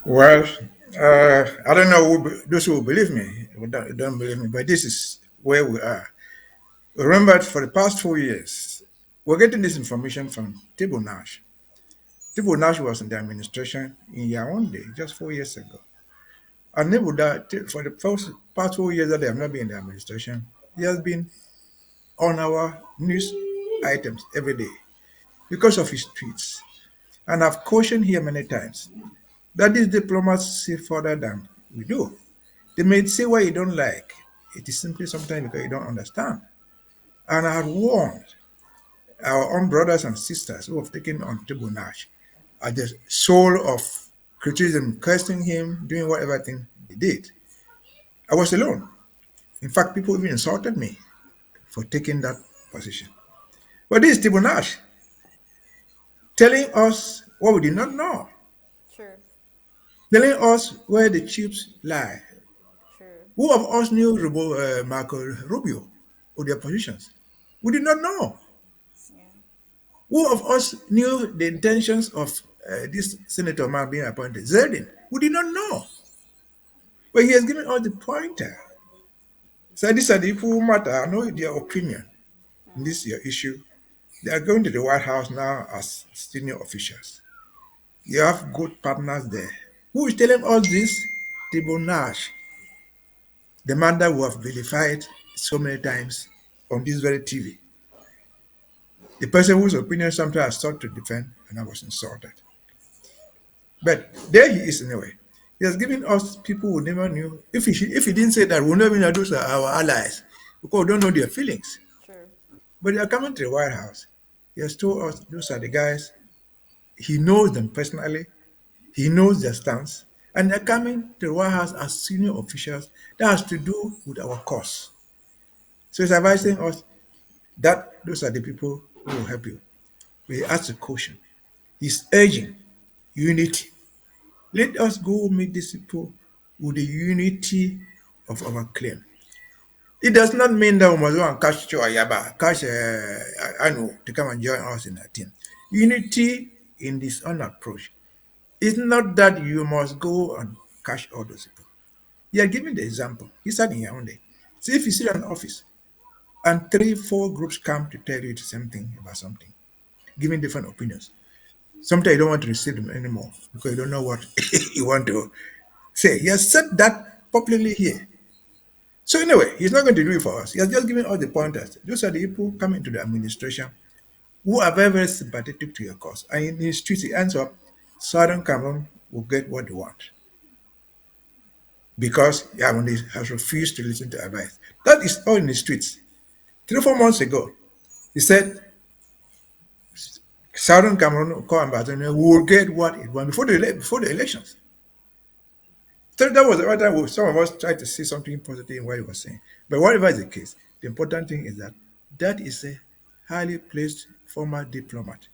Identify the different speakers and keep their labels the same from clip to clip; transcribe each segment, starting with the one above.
Speaker 1: Well, I don't know those who believe me, who don't believe me, but this is where we are. Remember, for the past 4 years, we're getting this information from Table Nash. Table Nash was in the administration in Yaoundé just 4 years ago. And for the first past 4 years that they have not been in the administration, he has been on our news items every day because of his tweets. And I've cautioned here many times that these diplomats see further than we do. They may say what you don't like. It is simply sometimes because you don't understand. And I had warned our own brothers and sisters who have taken on Tibunash at the soul of criticism, cursing him, doing whatever thing he did. I was alone. In fact, people even insulted me for taking that position. But this is Tibunash telling us what we did not know,
Speaker 2: True.
Speaker 1: telling us where the chips lie.
Speaker 2: True.
Speaker 1: Who of us knew Marco Rubio or their positions? We did not know.
Speaker 2: Yeah.
Speaker 1: Who of us knew the intentions of this senator man being appointed? Zerdin. We did not know. But he has given us the pointer. So these are the people who matter. I know their opinion in
Speaker 2: Mm.
Speaker 1: this your issue. They are going to the White House now as senior officials. You have good partners there. Who is telling us this? Nash, the man that we have vilified so many times on this very TV. The person whose opinion sometimes I sought to defend and I was insulted. But there he is anyway. He has given us people who never knew. If he didn't say that, we'll never know those are our allies because we don't know their feelings.
Speaker 2: True.
Speaker 1: But they are coming to the White House. He has told us those are the guys. He knows them personally. He knows their stance. And they're coming to the White House as senior officials. That has to do with our cause. So he's advising us that those are the people who will help you. But he asks a question. He's urging unity. Let us go meet these people with the unity of our claim. It does not mean that we must go and catch Choayaba, catch Anu to come and join us in that team. Unity in this own approach is not that you must go and catch all those people. You are giving the example. He said in Yaoundé. See, if you sit in an office and three, four groups come to tell you the same thing about something, giving different opinions, sometimes you don't want to receive them anymore because you don't know what you want to say. He has said that publicly here. So anyway, he's not going to do it for us. He has just given us the pointers. Those are the people coming to the administration who are very, very sympathetic to your cause. And in his tweets, he ends up, Southern Cameroon will get what they want because Yaoundé has refused to listen to advice. That is all in his tweets. 3 or 4 months ago, he said Southern Cameroon, call Ambazonians, will get what it wants before the elections. So that was the right time some of us tried to see something positive in what he was saying. But whatever is the case, the important thing is that that is a highly placed former diplomat.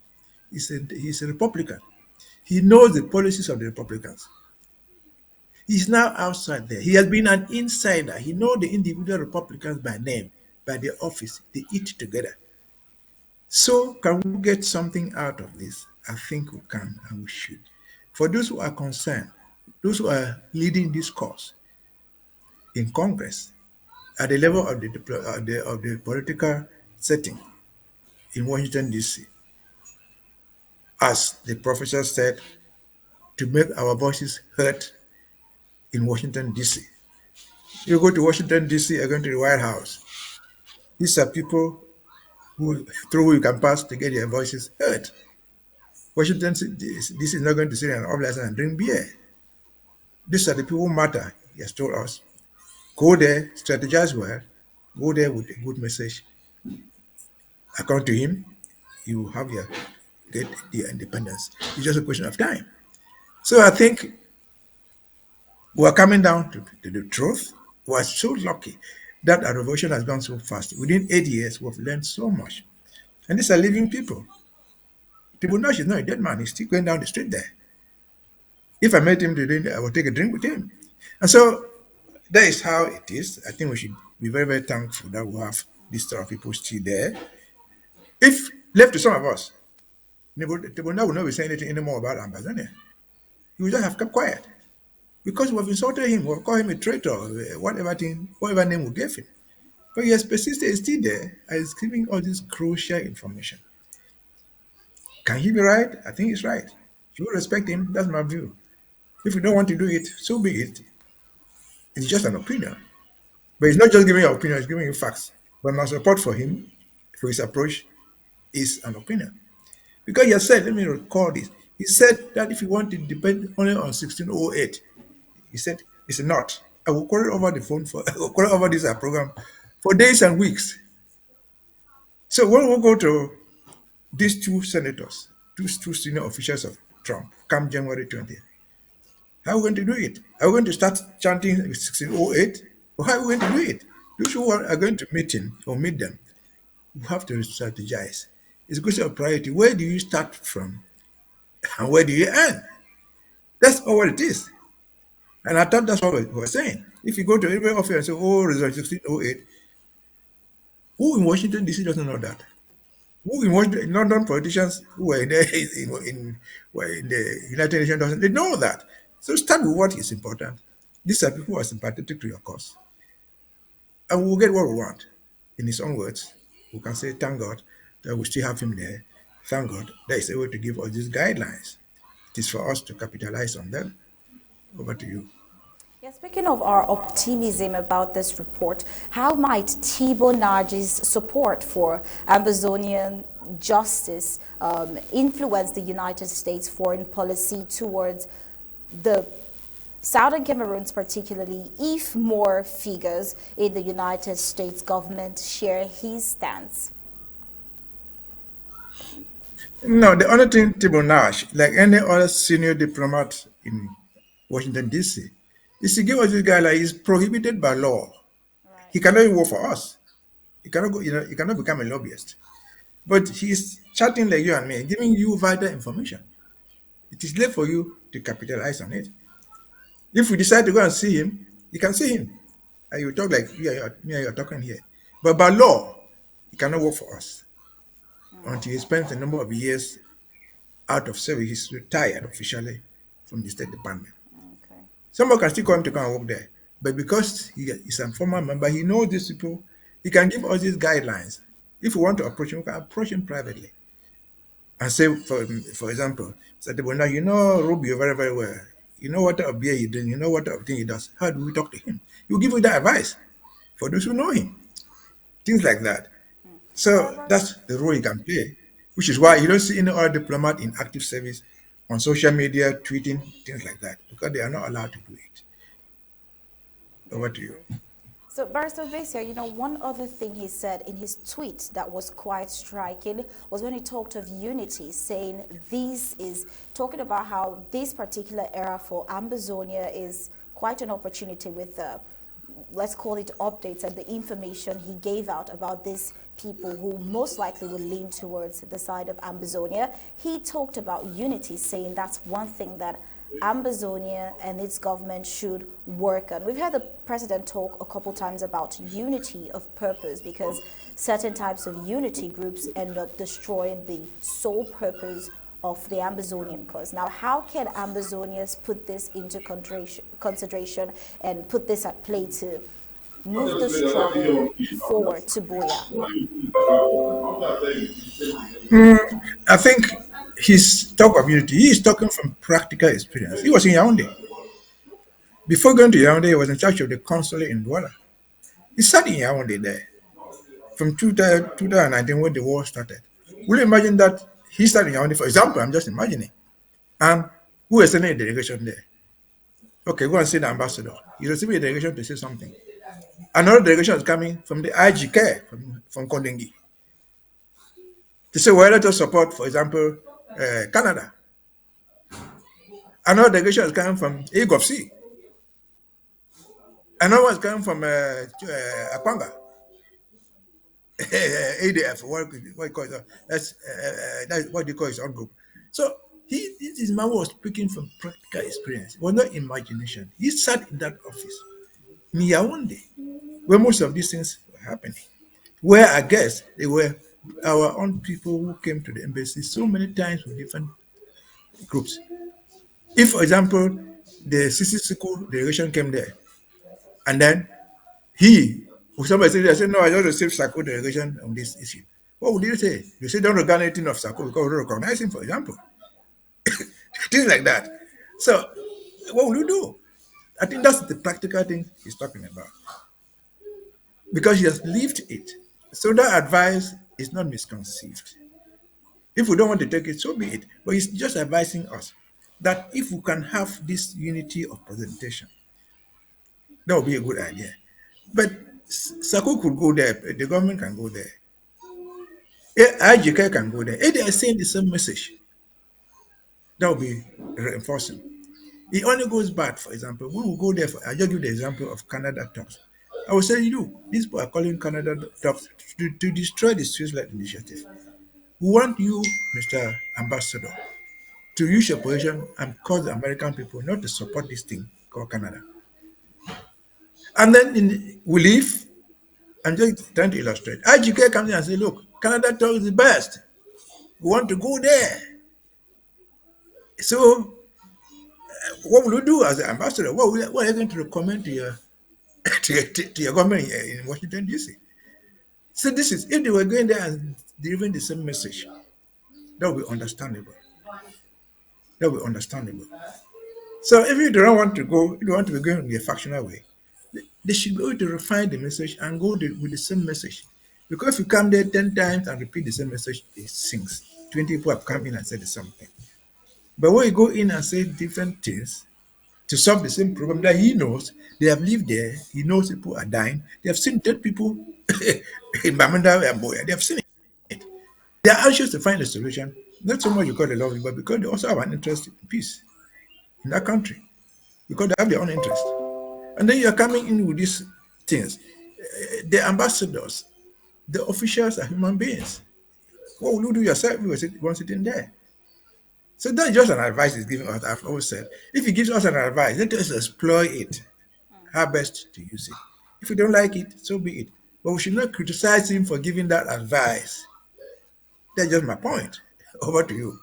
Speaker 1: He's a Republican. He knows the policies of the Republicans. He's now outside there. He has been an insider. He knows the individual Republicans by name, by their office. They eat together. So can we get something out of this? I think we can and we should. For those who are concerned, those who are leading this cause in Congress, at the level of the political setting in Washington D.C. As the professor said, to make our voices heard in Washington D.C. You go to Washington D.C. You're going to the White House. These are people through who you can pass to get your voices heard. Washington D.C. is not going to sit in an office and drink beer. These are the people who matter. He has told us. Go there, strategize well, go there with a good message. According to him, you will have your get the independence. It's just a question of time. So I think we're coming down to the truth. We're so lucky that our revolution has gone so fast. Within 8 years, we've learned so much. And these are living people. People know she's not a dead man. He's still going down the street there. If I met him today, I would take a drink with him. And so that is how it is. I think we should be very, very thankful that we have this sort of people still there. If left to some of us, Tibuna will not be saying anything anymore about Ambazonia. He would just have kept quiet. because we have insulted him or called him a traitor, or whatever thing, whatever name we gave him. But he has persisted, he's still there, and is giving all this crucial information. Can he be right? I think he's right. If you respect him, that's my view. If you don't want to do it, so be it. It's just an opinion. But he's not just giving you an opinion, he's giving you facts. But my support for him, for his approach, is an opinion. Because he has said, let me recall this. He said that if you want to depend only on 1608, he said, it's not. I will call it over the phone for I will call it over this program for days and weeks. So when we go to these two senators, these two senior officials of Trump, come January 20th, how are we going to do it? Are we going to start chanting 1608? Or how are we going to do it? Those who are going to meet him or meet them, you have to strategize. It's a question of priority. Where do you start from and where do you end? That's all what it is. And I thought that's what we were saying. If you go to every office and say, oh, result 1608, who in Washington DC doesn't know that? Who in Washington, London politicians who were there were in the United Nations doesn't they know that? So start with what is important. These are people who are sympathetic to your cause. And we'll get what we want. In his own words, we can say, thank God that we still have him there. Thank God that he's able to give us these guidelines. It is for us to capitalize on them. Over to you.
Speaker 2: Yeah, speaking of our optimism about this report, how might Thibault Naji's support for Ambazonian justice influence the United States foreign policy towards the Southern Cameroons, particularly if more figures in the United States government share his stance?
Speaker 1: No, the only thing Thibault Nash, like any other senior diplomat in Washington, D.C., is to give us this guy like he's prohibited by law.
Speaker 2: Right.
Speaker 1: He cannot even work for us. He cannot go, he cannot become a lobbyist. But he's chatting like you and me, giving you vital information. It is left for you to capitalize on it. If we decide to go and see him, you can see him. And you talk like me and you are talking here. But by law, he cannot work for us until he spends a number of years out of service. He's retired officially from the State Department.
Speaker 2: Okay.
Speaker 1: Someone can still come to come and work there. But because he is a former member, he knows these people, he can give us these guidelines. If we want to approach him, we can approach him privately. And say, for example, say, well, now you know Rubio very, very well. You know what type of beer he does, you know what type of thing he does. How do we talk to him? He'll give you that advice for those who know him. Things like that. So
Speaker 2: However,
Speaker 1: that's the role he can play, which is why you don't see any other diplomat in active service on social media, tweeting, things like that, because they are not allowed to do it. Over
Speaker 2: very
Speaker 1: to you.
Speaker 2: true. So, Barrister Mbeseha, one other thing he said in his tweet that was quite striking was when he talked of unity, saying this is talking about how this particular era for Ambazonia is quite an opportunity with the, let's call it updates and the information he gave out about these people who most likely will lean towards the side of Ambazonia. He talked about unity, saying that's one thing that Ambazonia and its government should work on. We've heard the president talk a couple times about unity of purpose because certain types of unity groups end up destroying the sole purpose of the Ambazonian cause. Now, how can Ambazonians put this into consideration and put this at play to move the struggle forward to Boya?
Speaker 1: I think his talk of unity, he is talking from practical experience. He was in Yaoundé. Before going to Yaoundé, he was in charge of the consulate in Douala. He sat in Yaoundé there from 2019 when the war started. Will you imagine that he started in Yaoundé, for example? I'm just imagining. And who is sending a delegation there? Okay, go and see the ambassador. He's receiving a delegation to say something. Another delegation is coming from the IGK, from Kondengi, to say, well, let us support, for example, Canada. Another delegation is coming from AGOFC. Another one is coming from Akwanga, ADF, what you call it. That's what you call his own group. So this man was speaking from practical experience. It was not imagination. He sat in that office in Yaoundé, where most of these things were happening. Where I guess they were our own people who came to the embassy so many times with different groups. If, for example, the Sisiku delegation came there, and then he, somebody said, I said, no, I just received Sako delegation on this issue. What would you say? You say don't regard anything of Sako because we don't recognize him, for example. Things like that. So, what will you do? I think that's the practical thing he's talking about because he has lived it. So that advice is not misconceived. If we don't want to take it, so be it. But he's just advising us that if we can have this unity of presentation, that would be a good idea. But Sako could go there, the government can go there, IGK can go there. If they are saying the same message, that will be reinforcing. It only goes back, for example, we will go there. I just give the example of Canada talks. I will say, you, these people are calling Canada talks to destroy the Swiss-led initiative. We want you, Mr. Ambassador, to use your position and cause the American people not to support this thing called Canada. And then we leave. I'm just trying to illustrate. IGK comes in and say, look, Canada talks is the best. We want to go there. So what will you do as an ambassador? What are you going to recommend to your to your government in Washington D.C.? So this is if they were going there and delivering the same message, that would be understandable. That would be understandable. So if you don't want to go, if you want to be going in a factional way, they should be able to refine the message and go with the same message. Because if you come there 10 times and repeat the same message, it sinks. 20 people have come in and said the same thing. But when you go in and say different things, to solve the same problem that he knows. They have lived there. He knows people are dying. They have seen dead people in Bamenda and Boya. They have seen it. They are anxious to find a solution, not so much because they love it, but because they also have an interest in peace in that country, because they have their own interest. And then you are coming in with these things. The ambassadors, the officials are human beings. What will you do yourself if you were once sitting there? So that's just an advice he's giving us. I've always said, if he gives us an advice, let us exploit it, how best to use it. If we don't like it, so be it. But we should not criticize him for giving that advice. That's just my point. Over to you.